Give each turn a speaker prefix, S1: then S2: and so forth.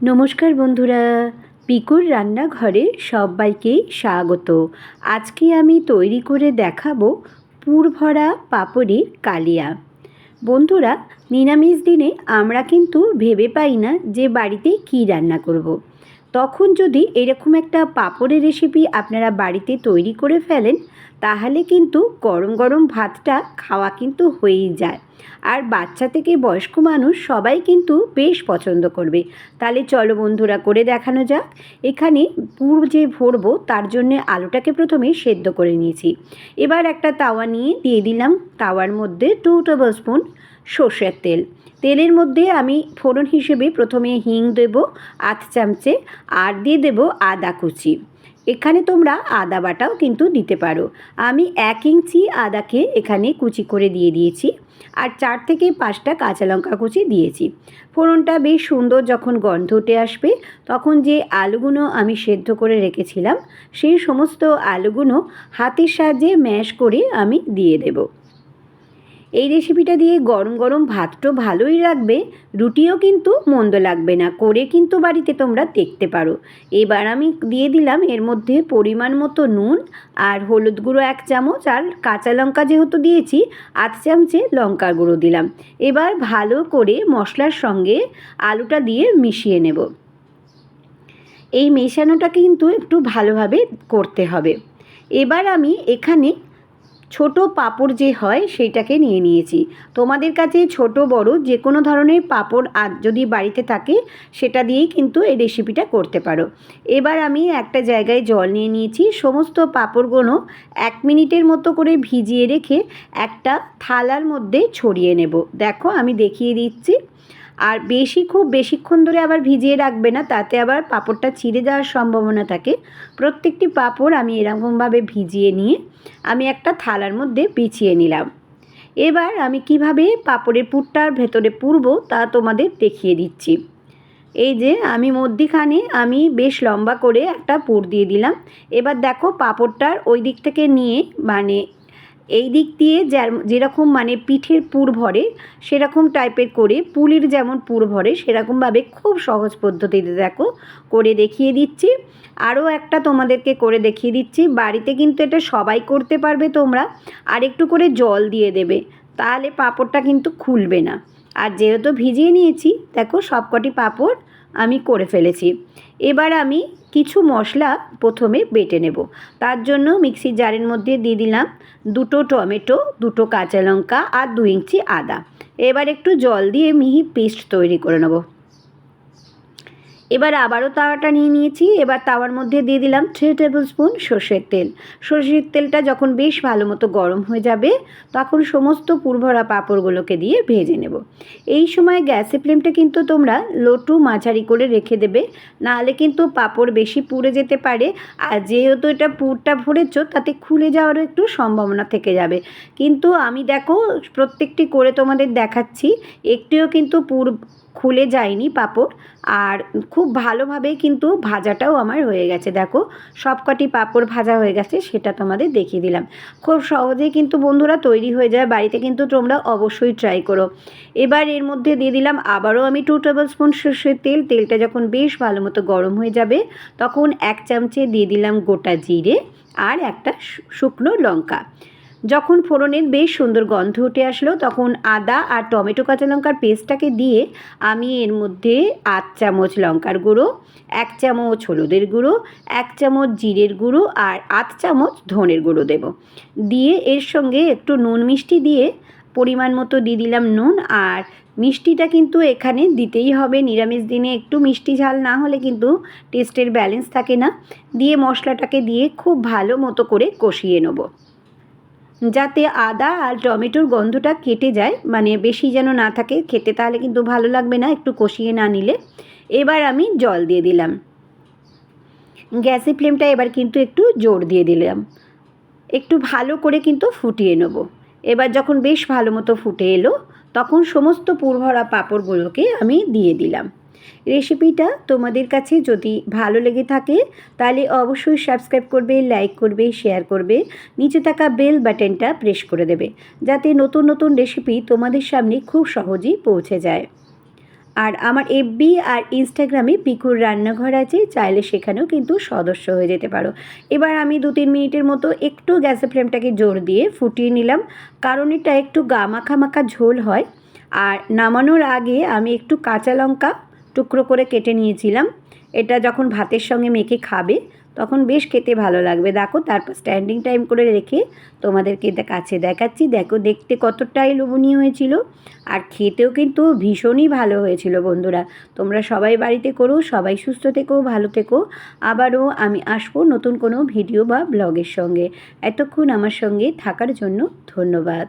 S1: নমস্কার বন্ধুরা, পিকুর রান্নাঘরে সবাইকে স্বাগত। আজকে আমি তৈরি করে দেখাবো পুরভরা পাঁপড়ের কালিয়া। বন্ধুরা, নিরামিষ দিনে আমরা কিন্তু ভেবে পাই না যে বাড়িতে কী রান্না করব। তখন যদি এরকম একটা পাঁপড়ের রেসিপি আপনারা বাড়িতে তৈরি করে ফেলেন, তাহলে কিন্তু গরম গরম ভাতটা খাওয়া কিন্তু হয়েই যায়। আর বাচ্চা থেকে বয়স্ক মানুষ সবাই কিন্তু বেশ পছন্দ করবে। তাহলে চলো বন্ধুরা, করে দেখানো যাক। এখানে পুর যে ভরবো তার জন্য আলুটাকে প্রথমে সেদ্ধ করে নিয়েছি। এবার একটা তাওয়া নিয়ে দিয়ে দিলাম, তাওয়ার মধ্যে 2 টেবিল স্পুন সর্ষের তেল। তেলের মধ্যে আমি ফোড়ন হিসেবে প্রথমে হিং দেব আধ চামচে, আর দিয়ে দেব আদা কুচি। এখানে তোমরা আদা বাটাও কিন্তু দিতে পারো। আমি 1 ইঞ্চি আদাকে এখানে কুচি করে দিয়ে দিয়েছি, আর 4 থেকে 5টা কাঁচা লঙ্কা কুচি দিয়েছি। ফোড়নটা বেশ সুন্দর যখন গন্ধ উঠে আসবে, তখন যে আলুগুলো আমি সেদ্ধ করে রেখেছিলাম সেই সমস্ত আলুগুলো হাতের সাহায্যে ম্যাশ করে আমি দিয়ে দেব। এই রেসিপিটা দিয়ে গরম গরম ভাতটা ভালোই লাগবে, রুটিও কিন্তু মন্দ লাগবে না। করে কিন্তু বাড়িতে তোমরা দেখতে পারো। এবার আমি দিয়ে দিলাম এর মধ্যে পরিমাণ মতো নুন, আর হলুদ গুঁড়ো 1 চামচ, আর কাঁচা লঙ্কা যেহেতু দিয়েছি আধ চামচে লঙ্কার গুঁড়ো দিলাম। এবার ভালো করে মশলার সঙ্গে আলুটা দিয়ে মিশিয়ে নেব। এই মেশানোটা কিন্তু একটু ভালোভাবে করতে হবে। এবার আমি এখানে ছোট পাঁপড় যে হয় সেইটাকে নিয়ে নিয়েছি। তোমাদের কাছে ছোট বড় যে কোনো ধরনের পাঁপড় যদি বাড়িতে থাকে সেটা দিয়েই কিন্তু এই রেসিপিটা করতে পারো। এবার আমি একটা জায়গায় জল নিয়ে নিয়েছি, সমস্ত পাঁপড়গুলো 1 মিনিটের মতো করে ভিজিয়ে রেখে একটা থালার মধ্যে ছড়িয়ে নেব। দেখো আমি দেখিয়ে দিচ্ছি। আর খুব বেশিক্ষণ ধরে আবার ভিজিয়ে রাখবে না, তাতে আবার পাঁপড়টা ছিঁড়ে যাওয়ার সম্ভাবনা থাকে। প্রত্যেকটি পাঁপড় আমি এরকমভাবে ভিজিয়ে নিয়ে আমি একটা থালার মধ্যে বিছিয়ে নিলাম। এবার আমি কিভাবে পাঁপড়ের পুরটার ভেতরে পুরবো তা তোমাদের দেখিয়ে দিচ্ছি। এই যে আমি মধ্যিখানে আমি বেশ লম্বা করে একটা পুর দিয়ে দিলাম। এবার দেখো পাঁপড়টার ওই দিক থেকে নিয়ে এই দিক দিয়ে যেরকম পিঠের পুর ভরে সেরকম টাইপের করে, পুলির যেমন পুর ভরে সেরকমভাবে খুব সহজ পদ্ধতিতে দেখো করে দেখিয়ে দিচ্ছি। আরও একটা তোমাদেরকে করে দেখিয়ে দিচ্ছি। বাড়িতে কিন্তু এটা সবাই করতে পারবে তোমরা। আর একটু করে জল দিয়ে দেবে, তাহলে পাঁপড়টা কিন্তু খুলবে না। আর যেহেতু ভিজিয়ে নিয়েছি, দেখো সবকটি পাঁপড় আমি করে ফেলেছি। এবার আমি কিছু মশলা প্রথমে বেটে নেব। তার জন্য মিক্সির জারের মধ্যে দিয়ে দিলাম 2টো টমেটো, 2টো কাঁচা লঙ্কা, আর 2 ইঞ্চি আদা। এবার একটু জল দিয়ে মিহি পেস্ট তৈরি করে নেব। এবার আবারও তাওয়াটা নিয়ে নিয়েছি। এবার তাওয়ার মধ্যে দিয়ে দিলাম 3 টেবিল স্পুন সর্ষের তেল। সর্ষের তেলটা যখন বেশ ভালো মতো গরম হয়ে যাবে, তখন সমস্ত পুরভরা পাঁপড়গুলোকে দিয়ে ভেজে নেব। এই সময় গ্যাসের ফ্লেমটা কিন্তু তোমরা লো টু মাঝারি করে রেখে দেবে, নাহলে কিন্তু পাঁপড় বেশি পুড়ে যেতে পারে। আর যেহেতু এটা পুরটা ভরেছ, তাতে খুলে যাওয়ারও একটু সম্ভাবনা থেকে যাবে। কিন্তু আমি দেখো প্রত্যেকটি করে তোমাদের দেখাচ্ছি, একটিও কিন্তু পুর খুলে যায়নি পাঁপড়। আর খুব ভালোভাবে কিন্তু ভাজাটাও আমার হয়ে গেছে। দেখো সবকটি পাঁপড় ভাজা হয়ে গেছে, সেটা তোমাদের দেখিয়ে দিলাম। খুব সহজেই কিন্তু বন্ধুরা তৈরি হয়ে যায়, বাড়িতে কিন্তু তোমরা অবশ্যই ট্রাই করো। এবার এর মধ্যে দিয়ে দিলাম আবারও আমি 2 টেবিল স্পুন সর্ষের তেল। তেলটা যখন বেশ ভালো মতো গরম হয়ে যাবে, তখন 1 চামচে দিয়ে দিলাম গোটা জিরে, আর একটা শুকনো লঙ্কা। যখন ফোড়নের বেশ সুন্দর গন্ধ উঠে আসলো, তখন আদা আর টমেটো কাঁচা লঙ্কার পেস্টটাকে দিয়ে আমি এর মধ্যে আধ চামচ লঙ্কার গুঁড়ো, 1 চামচ হলুদের গুঁড়ো, 1 চামচ জিরের গুঁড়ো, আর আধ চামচ ধনের গুঁড়ো দেব। দিয়ে এর সঙ্গে একটু নুন মিষ্টি দিয়ে পরিমাণ মতো দিয়ে দিলাম নুন। আর মিষ্টিটা কিন্তু এখানে দিতেই হবে, নিরামিষ দিনে একটু মিষ্টি ঝাল না হলে কিন্তু টেস্টের ব্যালেন্স থাকে না। দিয়ে মশলাটাকে দিয়ে খুব ভালো মতো করে কষিয়ে নেব, যাতে আদা আর টমেটোর গন্ধটা কেটে যায়, বেশি যেন না থাকে খেতে, তাহলে কিন্তু ভালো লাগবে না একটু কষিয়ে না নিলে। এবার আমি জল দিয়ে দিলাম। গ্যাসের ফ্লেমটা এবার কিন্তু একটু জোর দিয়ে দিলাম। একটু ভালো করে কিন্তু ফুটিয়ে নেব। এবার যখন বেশ ভালো মতো ফুটে এলো, তখন সমস্ত পুরভরা পাঁপড়গুলোকে আমি দিয়ে দিলাম। রেসিপিটা তোমাদের কাছে যদি ভালো লেগে থাকে, তাহলে অবশ্যই সাবস্ক্রাইব করবে, লাইক করবে, শেয়ার করবে, নিচে থাকা বেল বাটনটা প্রেস করে দেবে, যাতে নতুন নতুন রেসিপি তোমাদের সামনে খুব সহজেই পৌঁছে যায়। আর আমার এফবি আর ইনস্টাগ্রামে পিকুর রান্নাঘর আছে, চাইলে সেখানেও কিন্তু সদস্য হয়ে যেতে পারো। এবার আমি 2-3 মিনিটের মতো একটু গ্যাসের ফ্লেমটাকে জোর দিয়ে ফুটিয়ে নিলাম, কারণ এটা একটু মাখা মাখা ঝোল হয়। আর নামানোর আগে আমি একটু কাঁচা লঙ্কা টুকরো করে কেটে নিয়েছিলাম। এটা যখন ভাতের সঙ্গে মেখে খাবে তখন বেশ খেতে ভালো লাগবে। দেখো, তারপর স্ট্যান্ডিং টাইম করে রেখে তোমাদেরকে কাছে দেখাচ্ছি। দেখো দেখতে কতটাই লোভনীয় হয়েছিল, আর খেতেও কিন্তু ভীষণই ভালো হয়েছিল। বন্ধুরা, তোমরা সবাই বাড়িতে করো, সবাই সুস্থ থেকো, ভালো থেকো। আবারও আমি আসবো নতুন কোনো ভিডিও বা ব্লগের সঙ্গে। এতক্ষণ আমার সঙ্গে থাকার জন্য ধন্যবাদ।